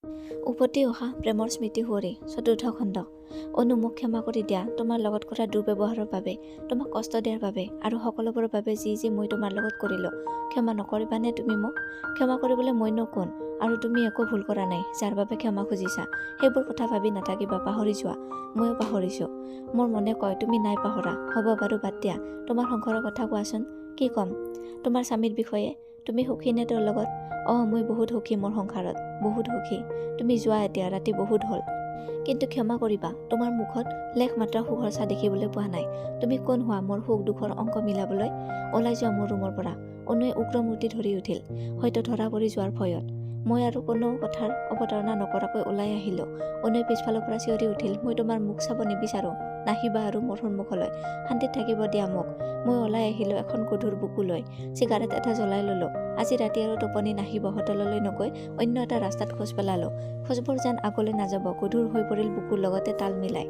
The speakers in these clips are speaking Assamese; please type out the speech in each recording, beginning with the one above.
উভতি অহা প্ৰেমৰ স্মৃতি সুঁৱৰি ৪ৰ্থ খণ্ড। অনু, মোক ক্ষমা কৰি দিয়া তোমাৰ লগত কৰা দুৰ্ব্যৱহাৰৰ বাবে, তোমাক কষ্ট দিয়াৰ বাবে আৰু সকলোবোৰৰ বাবে যি মই তোমাৰ লগত কৰিলো। ক্ষমা নকৰিবানে তুমি মোক? ক্ষমা কৰিবলৈ মইনো কোন? আৰু তুমি একো ভুল কৰা নাই যাৰ বাবে ক্ষমা খুজিছা। সেইবোৰ কথা ভাবি নাথাকিবা, পাহৰি যোৱা। ময়ো পাহৰিছো। মোৰ মনে কয় তুমি নাই পাহৰা। হ'ব বাৰু, বাদ দিয়া। তোমাৰ সংসাৰৰ কথা কোৱাচোন। কি ক'ম? তোমাৰ স্বামীৰ বিষয়ে? তুমি সুখী নে তেওঁৰ লগত? মই বহুত সুখী মোৰ সংসাৰত, বহুত সুখী। তুমি যোৱা এতিয়া, ৰাতি বহুত হ'ল। কিন্তু ক্ষমা কৰিবা, তোমাৰ মুখত লেখ মাত্ৰ সুখৰ চাহ দেখিবলৈ পোৱা নাই। তুমি কোন হোৱা মোৰ সুখ দুখৰ অংক মিলাবলৈ? ওলাই যোৱা মোৰ ৰুমৰ পৰা। অনুৱে উগ্ৰ মূৰ্তি ধৰি উঠিল, হয়তো ধৰা পৰি যোৱাৰ ভয়ত। মই আৰু কোনো কথাৰ অৱতাৰণা নকৰাকৈ ওলাই আহিলো। অনুৱে পিছফালৰ পৰা চিঞৰি উঠিল, মই তোমাৰ মুখ চাব নিবিচাৰো। নাহিবা আৰু মোৰ সন্মুখলৈ। শান্তিত থাকিব দিয়া মোক। মই ওলাই আহিলো এখন গধুৰ বুকু লৈ। চিগাৰেট এটা জ্বলাই ললো। আজি ৰাতি আৰু টোপনি নাহিব। হোটেললৈ নগৈ অন্য এটা ৰাস্তাত খোজ পেলালো। খোজবোৰ যেন আগলৈ নাযাব, গধুৰ হৈ পৰিল বুকুৰ লগতে তাল মিলাই।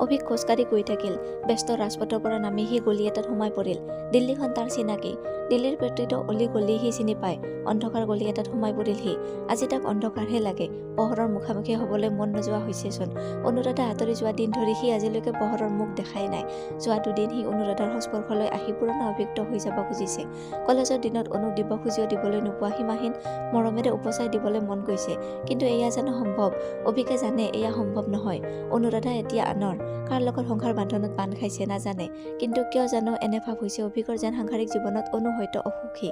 অভিক খোজকাঢ়ি গৈ থাকিল। ব্যস্ত ৰাজপথৰ পৰা নামি সি গলি এটাত সোমাই পৰিল। দিল্লীখন তাৰ চিনাকি। দিল্লীৰ প্ৰতিটো অলি গলি সি চিনি পায়। অন্ধকাৰ গলি এটাত সোমাই পৰিল সি। আজি তাক অন্ধকাৰহে লাগে। পোহৰৰ মুখামুখি হবলৈ মন নোযোৱা হৈছেচোন। অনুৰাধা আঁতৰি যোৱা দিন ধৰি সি আজিলৈকে পোহৰৰ মুখ দেখাই নাই। যোৱা দুদিন সি অনুৰাধাৰ সংস্পৰ্শলৈ আহি পুৰণা অভিজ্ঞ হৈ যাব খুজিছে। কলেজৰ দিনত অনুক দিব খুজিও দিবলৈ নোপোৱা সীমাহীন মৰমেৰে উপচাই দিবলৈ মন গৈছে। কিন্তু এয়া জানো সম্ভৱ? অভিকে জানে এয়া সম্ভৱ নহয়। অনুৰাধা এতিয়া আনৰ। কাৰ লগত সংসাৰ বান্ধনত বান্ধ খাইছে নাজানে। কিন্তু কিয় জানো এনে ভাৱ হৈছে অভিকৰ যেন সাংসাৰিক জীৱনত অনু হয়তো অসুখী।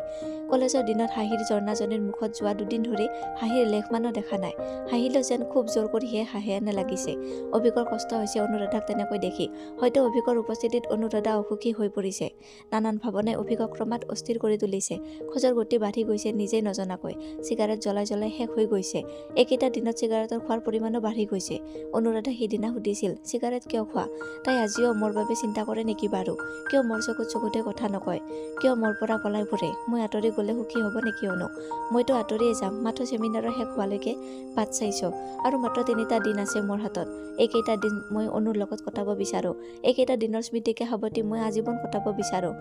কলেজৰ দিনত হাঁহিৰ ঝৰ্ণাজনীৰ মুখত যোৱা দুদিন ধৰি হাঁহিৰ লেখমানো দেখা নাই। হাঁহিলেও যেন খুব জোৰ কৰিহে হাঁহে এনে লাগিছে। অভিকৰ কষ্ট হৈছে অনুৰাধাক তেনেকৈ দেখি। হয়তো অভিকৰ উপস্থিতিত অনুৰাধা অসুখী হৈ পৰিছে। নানান ভাৱনাই অভিকক ক্ৰমাৎ অস্থিৰ কৰি তুলিছে। খোজৰ গতি বাঢ়ি গৈছে নিজেই নজনাকৈ। চিগাৰেট জ্বলাই জ্বলাই শেষ হৈ গৈছে। এইকেইটা দিনত চিগাৰেটৰ খোৱাৰ পৰিমাণো বাঢ়ি গৈছে। অনুৰাধা সিদিনা সুধিছিল, চিগাৰেট কিয় খোৱা? তাই আজিও মোৰ বাবে চিন্তা কৰে নেকি বাৰু? কিয় মোৰ চকুতে কথা নকয়? কিয় মোৰ পৰা পলাই ফুৰে? মই আঁতৰি গ'লে সুখী হ'ব নেকি অনু? মইতো আঁতৰিয়ে যাম। মাথো চেমিনাৰৰ শেষ হোৱালৈকে বাট চাইছো। আৰু মাত্ৰ 3টা দিন আছে মোৰ হাতত। এইকেইটা দিন মই অনুৰ লগত কটাব বিচাৰো। এইকেইটা দিনৰ স্মৃতিকে সাৱটি মই আজীৱন কটাব বিচাৰো।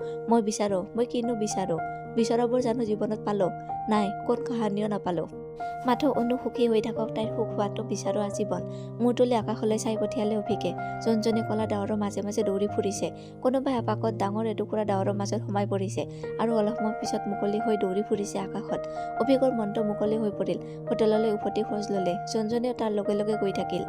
মই কিনো বিচাৰো? বিচৰাবোৰ জানো জীৱনত পালো? নাই, কোন কাহানিও নাপালো। মাথো অনু সুখী হৈ থাকক, তাইৰ সুখ হোৱাটো বিচাৰো আজীৱন। মূৰ তুলি আকাশলৈ চাই পঠিয়ালে অভিকে। জোনজনী কলা ডাৱৰৰ মাজে মাজে দৌৰি ফুৰিছে। কোনোবাই আপাকত ডাঙৰ এটুকুৰা ডাৱৰৰ মাজত সোমাই পৰিছে আৰু অলপ সময় পিছত মুকলি হৈ দৌৰি ফুৰিছে আকাশত। অভিকৰ মনটো মুকলি হৈ পৰিল। হোটেললৈ উভতি খোজ ললে। জোনজনীও তাৰ লগে লগে গৈ থাকিল।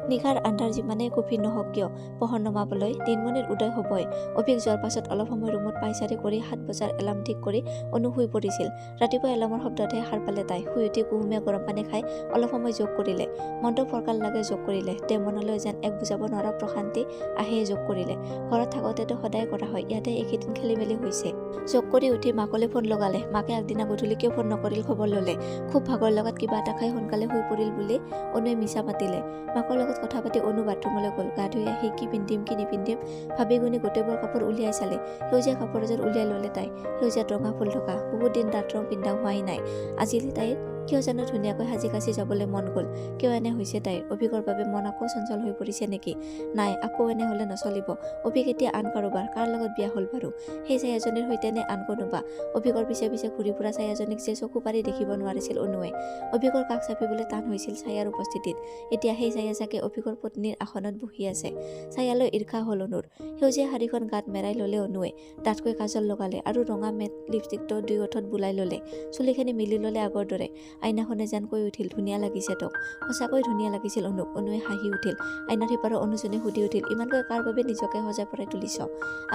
নিশাৰ আন্ধাৰ যিমানেই গভীৰ নহওক কিয়, পোহৰ নমাবলৈ দিনমণিৰ উদয় হবই। অভিক যোৱাৰ পাছত অলপ সময় ৰুমত পাইচাৰি কৰি 7 বজাৰ এলাৰ্ম ঠিক কৰি অনু শুই পৰিছিল। ৰাতিপুৱা এলাৰ্মৰ শব্দতহে সাৰ পালে তাই। শুই উঠি কুহুমীয়া গৰম পানী খাই অলপ সময় যোগ কৰিলে। মনটো ফৰকাল লাগে যোগ কৰিলে। তেওঁ মনলৈ যেন এক বুজাব নোৱাৰা প্ৰশান্তি আহে যোগ কৰিলে। ঘৰত থাকোঁতেতো সদায় কৰা হয়, ইয়াতে এইকেইদিন খেলি মেলি হৈছে। যোগ কৰি উঠি মাকলৈ ফোন লগালে। মাকে আগদিনা গধূলি কিয় ফোন নকৰিল খবৰ ললে। খুব ভাগৰ লগাত কিবা এটা খাই সোনকালে শুই পৰিল বুলি অনুৱে মিছা মাতিলে। মাকৰ লগত কথা পাতি অনু বাথৰুমলৈ গ'ল। গা ধুই আহি কি পিন্ধিম কি নিপিন্ধিম ভাবি গুণি গোটেইবোৰ কাপোৰ উলিয়াই চালে। সেউজীয়া কাপোৰ এযোৰ উলিয়াই ললে তাই। সেউজীয়া ৰঙা ফুল থকা। বহুত দিন তাত ৰং পিন্ধা হোৱাই নাই। আজি তাইৰ কিয় জানো ধুনীয়াকৈ সাজি কাচি যাবলৈ মন গ'ল। কিয় এনে হৈছে তাইৰ? অভিকৰ বাবে মন আকৌ চঞ্চল হৈ পৰিছে নেকি? নাই, আকৌ এনে হলে নচলিব। অভিক এতিয়া আন কাৰোবাৰ। কাৰ লগত বিয়া হ'ল বাৰু? সেই ছায়াজনীৰ সৈতে নে আন কোনোবা? অভিকৰ পিছে পিছে ঘূৰি ফুৰা ছায়াজনীক যে চকু পাৰি দেখিব নোৱাৰিছিল অনুৱে। অভিকৰ কাষ চাপিবলৈ টান হৈছিল ছায়াৰ উপস্থিতিত। এতিয়া সেই ছায়া চাগে অভিকৰ পত্নীৰ আসনত বহি আছে। ছায়ালৈ ঈৰ্ষা হল অনুৰ। সেউজীয়া শাৰীখন গাত মেৰাই ললে অনুৱে। ডাঠকৈ কাজল লগালে আৰু ৰঙা মেট লিপষ্টিকটো 2 ওঠত বুলাই ললে। চুলিখিনি মিলি ললে আগৰ দৰে। আইনাখনে যেন কৈ উঠিল, ধুনীয়া লাগিছে তোক। সঁচাকৈ ধুনীয়া লাগিছিল অনুক। অনুৱে হাঁহি উঠিল। আইনাৰ সিপাৰৰ অনুজনে সুধি উঠিল, ইমানকৈ কাৰ বাবে নিজকে সজাই পৰাই তুলিছ?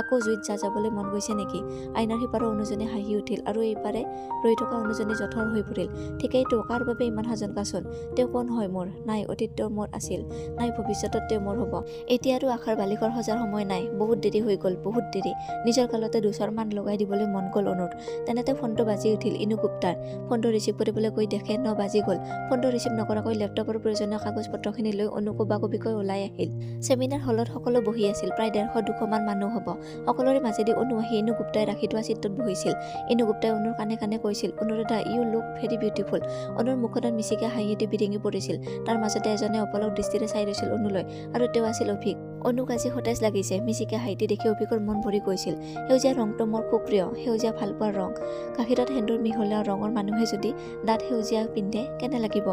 আকৌ জুইত যাবলৈ মন গৈছে নেকি? আইনাৰ সিপাৰৰ অনুজনে হাঁহি উঠিল আৰু এইপাৰে ৰৈ থকা অনুজনী জঠৰ হৈ পৰিল। ঠিকেইতো, কাৰ বাবে ইমান সাজনকাচোন? তেওঁ কোন হয় মোৰ? নাই, অতীত মোৰ আছিল। নাই, ভৱিষ্যতত তেওঁ মোৰ হ'ব। এতিয়া আৰু আশাৰ বালিকৰ সজাৰ সময় নাই। বহুত দেৰি হৈ গ'ল, বহুত দেৰি। নিজৰ কালতে 2 মান লগাই দিবলৈ মন গ'ল অনুৰ। তেনেতে ফোনটো বাজি উঠিল ইনু গুপ্তাৰ। ফোনটো ৰিচিভ কৰিবলৈ গৈ দেখে 9 বাজি গ'ল। ফোনটো ৰিচিভ নকৰাকৈ লেপটপৰ প্ৰয়োজনীয় কাগজ পত্ৰখিনি লৈ অনু কোবাকুবিকৈ ওলাই আহিল। চেমিনাৰ হলত সকলো বহি আছিল। প্ৰায় 150-200 মান মানুহ হ'ব। সকলোৰে মাজেদি অনু আহি ইনু গুপ্তাই ৰাখি থোৱা চিটটোত বহিছিল। ইনু গুপ্তাই অনুৰ কানে কানে কৈছিল, Anuradha, you look very beautiful. অনুৰ মুখত মিচিকে হাঁহিটি বিৰিঙি পৰিছিল। তাৰ মাজতে এজনে অপলক দৃষ্টিৰে চাই ৰৈছিল অনুলৈ, আৰু তেওঁ আছিল অভিক। অনুক আজি সতেজ লাগিছে। মিচিকে হাঁহিটি দেখি অভিকৰ মন ভৰি গৈছিল। সেউজীয়া ৰংটো মোৰ খুব প্ৰিয়। সেউজীয়া ভালপোৱাৰ ৰং। গাখীৰত সেন্দুৰ মিহলোৱা ৰঙৰ মানুহে যদি দাঁত সেউজীয়া পিন্ধে কেনে লাগিব?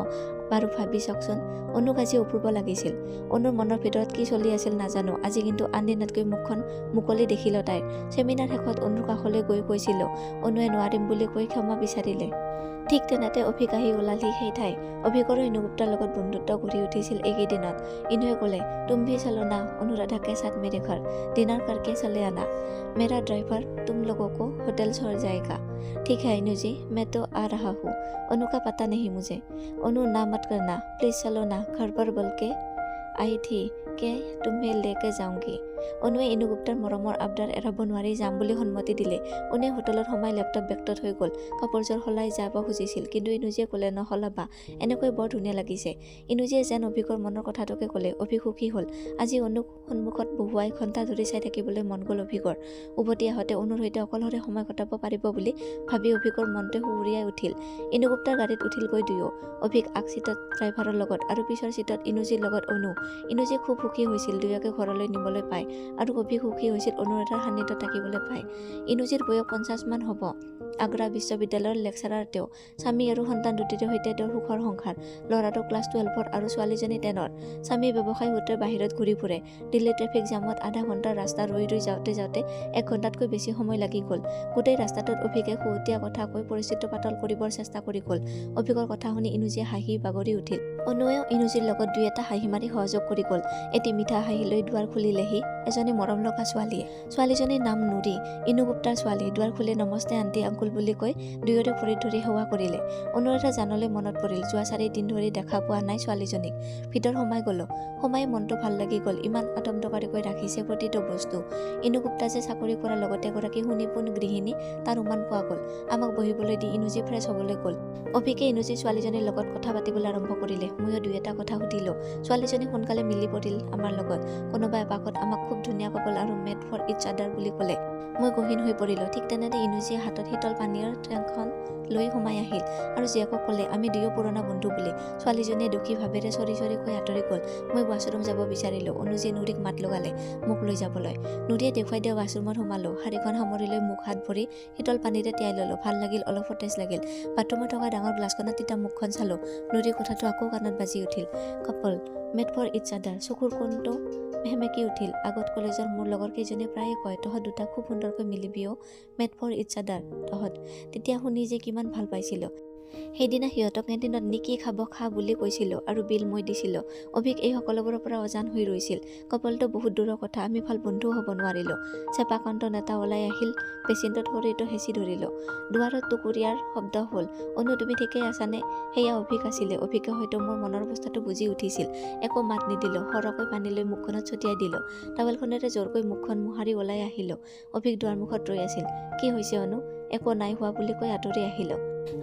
বাৰু ভাবি চাওকচোন, অনুক আজি অপূৰ্ব লাগিছিল। অনুৰ মনৰ ভিতৰত কি চলি আছিল নাজানো, আজি কিন্তু আন দিনতকৈ মুখখন মুকলি দেখিল তাইৰ। চেমিনাৰ শেষত অনুৰ কাষলৈ গৈ কৈছিল, অনুৱে নোৱাৰিম বুলি কৈ ক্ষমা বিচাৰিলে। ঠিক তেনেতে অভিক আহি ওলালহি সেই ঠাই। অভিকৰো ইনু গুপ্তাৰ লগত বন্ধুত্ব গঢ়ি উঠিছিল এইকেইদিনত। ইনুৱে ক'লে, তুম ভি চলো না অনুৰাধা के साथ मेरे घर डिनर करके चले आना। मेरा ड्राइवर तुम लोगों को होटल छोड़ जाएगा। ठीक है इनू जी, मैं तो आ रहा हूँ। अनु का पता नहीं मुझे। अनु ना मत करना, प्लीज चलो ना, घर पर बोल के आई थी के तुम्हें लेके जाऊंगी। অনুৱে ইনু গুপ্তাৰ মৰমৰ আবদাৰ এৰাব নোৱাৰি যাম বুলি সন্মতি দিলে। অনুৱে হোটেলত সোমাই লেপটপ বেগত হৈ গ'ল। কাপোৰযোৰ সলাই যাব খুজিছিল, কিন্তু ইনুজিয়ে ক'লে নসলাবা, এনেকৈ বৰ ধুনীয়া লাগিছে। ইনুজিয়ে যেন অভিকৰ মনৰ কথাটোকে ক'লে। অভিক সুখী হ'ল। আজি অনুক সন্মুখত বহুৱাই ঘণ্টা ধৰি চাই থাকিবলৈ মন গ'ল অভিকৰ। উভতি আহোঁতে অনুৰ সৈতে অকলশৰে সময় কটাব পাৰিব বুলি ভাবি অভিকৰ মনটো সুৰিয়াই উঠিল। ইনু গুপ্তাৰ গাড়ীত উঠিলগৈ দুয়ো। অভিক আগ চিটত ড্ৰাইভাৰৰ লগত আৰু পিছৰ চিটত ইনুজিৰ লগত অনু। ইনুজি খুব সুখী হৈছিল দুয়োকে ঘৰলৈ নিবলৈ পায়, আৰু অভিক সুখী হৈছিল অনুৰাধাৰ সান্নিধ্যত থাকিবলৈ পায়। ইনুজিৰ বয়স 50 মান হ'ব। আগ্ৰা বিশ্ববিদ্যালয়ৰ লেকচাৰাৰ তেওঁ। স্বামী আৰু সন্তান দুটিৰে সৈতে তেওঁৰ সুখৰ সংসাৰ। ল'ৰাটো ক্লাছ 12ৰ আৰু ছোৱালীজনী 10ৰ। স্বামী ব্যৱসায় সূত্ৰে বাহিৰত ঘূৰি ফুৰে। দিল্লী ট্ৰেফিক জামত আধা ঘণ্টাৰ ৰাস্তা ৰৈ যাওঁতে 1 ঘণ্টাতকৈ বেছি সময় লাগি গ'ল। গোটেই ৰাস্তাটোত অভিকে খুউতীয়া কথা কৈ পৰিস্থিতি পাতল কৰিবৰ চেষ্টা কৰি গ'ল। অভিকৰ কথা শুনি ইনুজিয়ে হাঁহি বাগৰি উঠিল। অনুৱেও ইনুজিৰ লগত দুই এটা হাঁহি মাৰি সহযোগ কৰি গ'ল। এটি মিঠা হাঁহি লৈ দুৱাৰ খুলিলেহি এজনী মৰম লগা ছোৱালীয়ে। ছোৱালীজনীৰ নাম নুৰী, ইনু গুপ্তাৰ ছোৱালী। দুৱাৰ খুলি নমস্তে আণ্টি আংকুল বুলি কৈ দুয়োৰে ভৰিত ধৰি সেৱা কৰিলে। অনুৰাধা জানলৈ মনত পৰিল। যোৱা 4 দিন ধৰি দেখা পোৱা নাই ছোৱালীজনীক। ভিতৰ সোমাই গ'লো। সোমাই মনটো ভাল লাগি গ'ল। ইমান আতমতকাৰীকৈ ৰাখিছে প্ৰতিটো বস্তু। ইনু গুপ্তা যে চাকৰি কৰাৰ লগতে এগৰাকী সুনিপুণ গৃহিণী তাৰ উমান পোৱা গ'ল। আমাক বহিবলৈ দি ইনুজি ফ্ৰেছ হ'বলৈ গ'ল। অভিকে ইনুজি ছোৱালীজনীৰ লগত কথা পাতিবলৈ আৰম্ভ কৰিলে। ময়ো দুই এটা কথা সুধিলোঁ। ছোৱালীজনী সোনকালে মিলি পৰিল আমাৰ লগত। কোনোবা এপাকত আমাক খুব ধুনীয়া কপল আৰু মেড ফৰ ইচ আদাৰ বুলি ক'লে। মই গহীন হৈ পৰিলোঁ। ঠিক তেনেতে ইনুজিয়ে হাতত শীতল পানীৰ টেংকখন লৈ সোমাই আহিল আৰু জীয়েকক ক'লে আমি দুয়ো পুৰণা বন্ধু বুলি। ছোৱালীজনীয়ে দুখী ভাৱেৰে চৰি কৈ আঁতৰি গ'ল। মই ৱাছৰুম যাব বিচাৰিলোঁ। অনুজিয়ে নুৰীক মাত লগালে মোক লৈ যাবলৈ। নুৰীয়ে দেখুৱাই দিয়া ৱাছৰুমত সোমালোঁ। শাৰীখন সামৰি লৈ মুখ হাত ভৰি শীতল পানীৰে তিয়াই ল'লোঁ। ভাল লাগিল, অলপ সতেজ লাগিল। বাথৰুমত থকা ডাঙৰ গ্লাছখনত তিতা মুখখন চালোঁ। নুৰীৰ কথাটো আকৌ কাণত বাজি উঠিল। কাপল মেড ফৰ ইচ আদাৰ। চকুৰ কোণটো হেমেকি উঠিল। আগত কলেজৰ মোৰ লগৰ কেইজনীয়ে প্ৰায়ে কয় তহঁত দুটা খুব সুন্দৰকৈ মিলিবিও, মেড ফৰ ইচ আদাৰ তহঁত। তেতিয়া শুনি যে কিমান ভাল পাইছিলোঁ। সেইদিনা সিহঁতক কেণ্টিনত নি কি খাব খা বুলি কৈছিলোঁ আৰু বিল মই দিছিলোঁ। অভিক এই সকলোবোৰৰ পৰা অজান হৈ ৰৈছিল। কপলটো বহুত দূৰৰ কথা, আমি ভাল বন্ধুও হ'ব নোৱাৰিলোঁ। চেপাকান্ত নেতা ওলাই আহিল। পেচিণ্টত শৰীৰটো হেঁচি ধৰিলোঁ। দুৱাৰত টুকুৰীয়াৰ শব্দ হ'ল। অনু তুমি ঠিকেই আছানে? সেয়া অভিক আছিলে। অভিকে হয়তো মোৰ মনৰ অৱস্থাটো বুজি উঠিছিল। একো মাত নিদিলোঁ। সৰহকৈ পানী লৈ মুখখনত ছটিয়াই দিলোঁ। টাৱেলখনেৰে জোৰকৈ মুখখন মোহাৰি ওলাই আহিলোঁ। অভিক দুৱাৰমুখত ৰৈ আছিল। কি হৈছে অনু? একো নাই হোৱা বুলি কৈ আঁতৰি আহিলোঁ।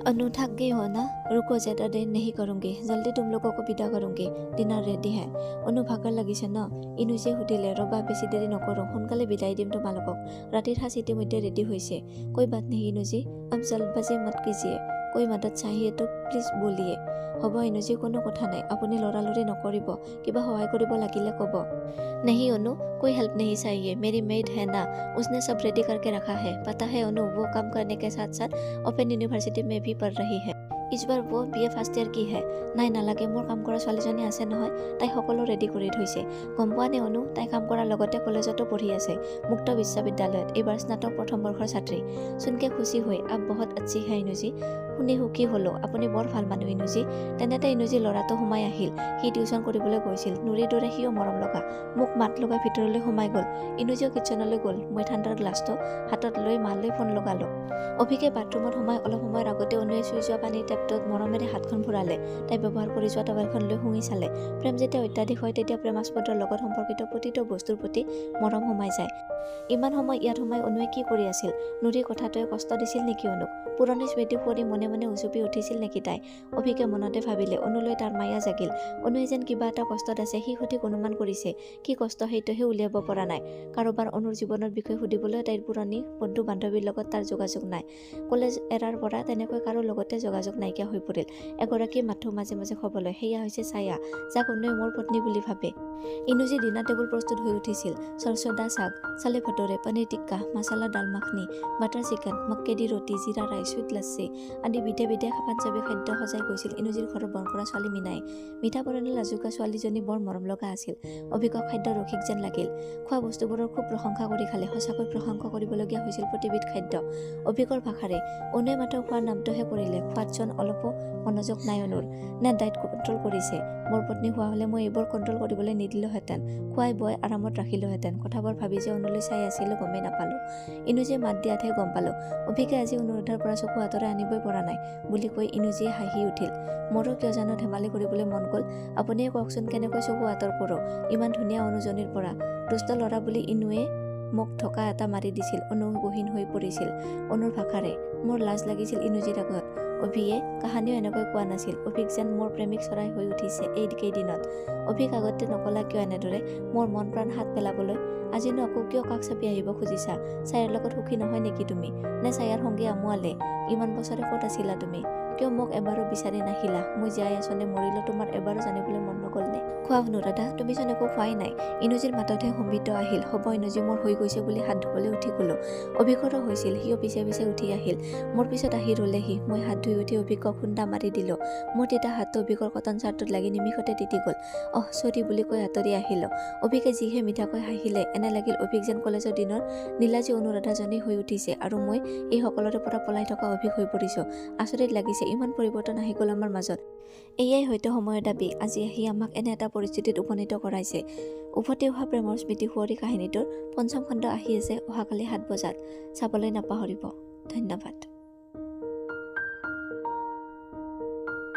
अनु थक गई हो ना? रुको ज़्यादा देर नहीं करूँगी, जल्दी तुम लोगों को विदा करूँगी, डिनार रेडी है। অনু ভাগৰ লাগিছে ন? ইনুজিয়ে সুধিলে। ৰবা, বেছি দেৰি নকৰোঁ, সোনকালে বিদায় দিম তোমালোকক। ৰাতিৰ সাঁজ ইতিমধ্যে ৰেডি হৈছে। कोई बात नहीं ইনুজি, अब जल्दबाजी मत कीजिए, कोई मदद चाहिए तो प्लीज बोलिए। হ'ব ইনুজি, কোনো কথা নাই, আপুনি লৰালৰি নকৰিব, কিবা সহায় কৰিব লাগিলে ক'ব। नहीं अनु, कोई हेल्प नहीं चाहिए, मेरी मेड है ना, उसने सब रेडी करके रखा है। पता है अनु, वो काम करने के साथ साथ ओपन यूनिवर्सिटी में भी पढ़ रही है। इस बार वो BA ফাৰ্ষ্ট ইয়াৰ কি হে। নাই নালাগে, মোৰ কাম কৰা ছোৱালীজনী আছে নহয়, তাই সকলো ৰেডি কৰি থৈছে। গম পোৱা নে অনু, তাই কাম কৰাৰ লগতে কলেজতো পঢ়ি আছে, মুক্ত বিশ্ববিদ্যালয়ত, এইবাৰ স্নাতক প্ৰথম বৰ্ষৰ ছাত্ৰী। শুনকে খুচি হৈ আপ বহুত আচ্ছি হে ইনুজি। শুনি সুখী হ'লো, আপুনি বৰ ভাল মানুহ ইনুজি। তেনেতে ইনুজি ল'ৰাটো সোমাই আহিল। সি টিউচন কৰিবলৈ গৈছিল। নুৰীৰ দৰে সিও মৰম লগা। মোক মাত লগাই ভিতৰলৈ সোমাই গ'ল। ইনুজিও কিটচেনলৈ গ'ল। মই ঠাণ্ডাৰ গ্লাছটো হাতত লৈ মালৈ ফোন লগালোঁ। অভিকে বাথৰুমত সোমাই অলপ সময়ৰ আগতে অনুৱে চুই যোৱা পানীৰ টেপটোত মৰমেৰে হাতখন ফুৰালে। তাই ব্যৱহাৰ কৰি যোৱা টাৱেলখন লৈ শুঙি চালে। প্ৰেম যেতিয়া অত্যাধিক হয় তেতিয়া প্ৰেমাস্পদৰ লগত সম্পৰ্কিত প্ৰতিটো বস্তুৰ প্ৰতি মৰম সোমাই যায়। ইমান সময় ইয়াত সোমাই অনুৱে কি কৰি আছিল? নুৰীৰ কথাটোৱে কষ্ট দিছিল নেকি অনুক? পুৰণি স্মৃতি ফুৰি মনে মনে উচুপি উঠিছিল নেকি তাই? অভিকে মনতে ভাবিলে। অনুলৈ তাৰ মায়া জাগিল। অনুৱে যেন কিবা এটা কষ্টত আছে, সি সঠিক অনুমান কৰিছে। কি কষ্ট সেইটোহে উলিয়াব পৰা নাই। কাৰোবাৰ অনুৰ জীৱনৰ বিষয়ে সুধিবলৈ তাইৰ পুৰণি বন্ধু বান্ধৱীৰ লগত তাৰ যোগাযোগ নাই। কলেজ এৰাৰ পৰা তেনেকৈ কাৰো লগতে যোগাযোগ নাইকিয়া হৈ পৰিল। এগৰাকী মাথো মাজে মাজে খবলৈ, সেয়া হৈছে ছায়া, যাক অনুৱে মোৰ পত্নী বুলি ভাবে। ইনুজি ডিনাৰ টেবুল প্ৰস্তুত হৈ উঠিছিল। চৰচদা শাক, চালে ভটোৰে, পনীৰ টিক্কা, মাছালা ডাল মাখনি, বাটাৰ চিকেন, মক্কে দি ৰুটি, জিৰা ৰাইচ, চুইট লাচ্ছি আদি হুমুনি বিধে বিধে পাঞ্জাবী খাদ্য সজাই গৈছিল ইনুজিৰ ঘৰত বন কৰা ছোৱালী মীনাই। মিঠা বৰণী লাজুকা ছোৱালীজনী বৰ মৰম লগা আছিল। অভিক খাদ্য ৰসিক যেন লাগিল। খোৱা বস্তুবোৰৰ খুব প্ৰশংসা কৰি খালে। সঁচাকৈ প্ৰশংসা কৰিবলগীয়া হৈছিল প্ৰতিবিধ খাদ্য। অভিকৰ ভাষাৰে অনুৱে মাত্ৰ খোৱাৰ নামটোহে কৰিলে। খোৱাতচোন অলপো মনোযোগ নাই অনুৰ। নে ডাইট কণ্ট্ৰল কৰিছে। মোৰ পত্নী হোৱা হ'লে মই এইবোৰ কণ্ট্ৰল কৰিবলৈ নিদিলোহেঁতেন। খুৱাই বই আৰামত ৰাখিলোহেঁতেন। কথাবোৰ ভাবি যে অনুলৈ চাই আছিলোঁ গমেই নাপালোঁ। ইনুজিয়ে মাত দিয়াতহে গম পালোঁ। অভিকে আজি অনুৰোধৰ পৰা চকু আঁতৰাই আনিবই পৰা নাই বুলি কৈ ইনুজিয়ে হাঁহি উঠিল। মোৰো কিয় জানো ধেমালি কৰিবলৈ মন গ'ল। আপুনিয়ে কওকচোন কেনেকৈ চকু আঁতৰ কৰোঁ ইমান ধুনীয়া অনুজনীৰ পৰা। দুষ্ট ল'ৰা বুলি ইনুৱে মোক ঢকা এটা মাৰি দিছিল। অনু গহীন হৈ পৰিছিল। অনুৰ ভাষাৰে মোৰ লাজ লাগিছিল ইনুজিৰ আগত। অভিয়ে কাহানিও এনেকৈ কোৱা নাছিল। অভিক যেন মোৰ প্ৰেমিক চৰাই হৈ উঠিছে এই কেইদিনত। অভিক আগতে নকলা কিয় এনেদৰে মোৰ মন প্ৰাণ হাত পেলাবলৈ। আজিনো আকৌ কিয় কাষ চাপি আহিব খুজিছা। ছায়াৰ লগত সুখী নহয় নেকি তুমি? নে ছায়াৰ সংগী আমোৱালে? ইমান বছৰে ক'ত আছিলা তুমি? কিয় মোক এবাৰো বিচাৰি নাহিলা? মই জীয়াই আছোনে মৰিলো তোমাৰ এবাৰো জানিবলৈ মন নগ'লনে? খোৱা অনুৰাধা তুমি চোন একো খোৱাই নাই। ইনুজিৰ মাততহে সম্বিত আহিল। হ'ব ইনুজি মোৰ হৈ গৈছে বুলি হাত ধুবলৈ উঠি গ'লো। অভিকৰো হৈছিল। সিও পিছে পিছে উঠি আহিল। মোৰ পিছত আহি ৰ'লেহি। মই হাত ধুই উঠি অভিকক খুন্দা মাৰি দিলোঁ। মোৰ তিতা হাতটো অভিকৰ কটন চাৰ্টত লাগি নিমিষতে তিতি গ'ল। চৰি বুলি কৈ আঁতৰি আহিলোঁ। অভিকে যিহে মিঠাকৈ হাঁহিলে। এনে লাগিল অভিক যেন কলেজৰ দিনৰ নীলাজী অনুৰাধাজনী হৈ উঠিছে আৰু মই এই সকলোৰে পৰা পলাই থকা অভিক হৈ পৰিছোঁ। আচৰিত লাগিছে ইমান পৰিৱৰ্তন আহি গ'ল আমাৰ মাজত। এয়াই হয়তো সময়ৰ দাবী। আজি আহি আমাক এনে এটা পৰিস্থিতিত উপনীত কৰাইছে। উভতি অহা প্ৰেমৰ স্মৃতি সুঁৱৰি কাহিনীটোৰ ৫ম খণ্ড আহি আছে অহাকালি ৭ বজাত। চাবলৈ নাপাহৰিব। ধন্যবাদ।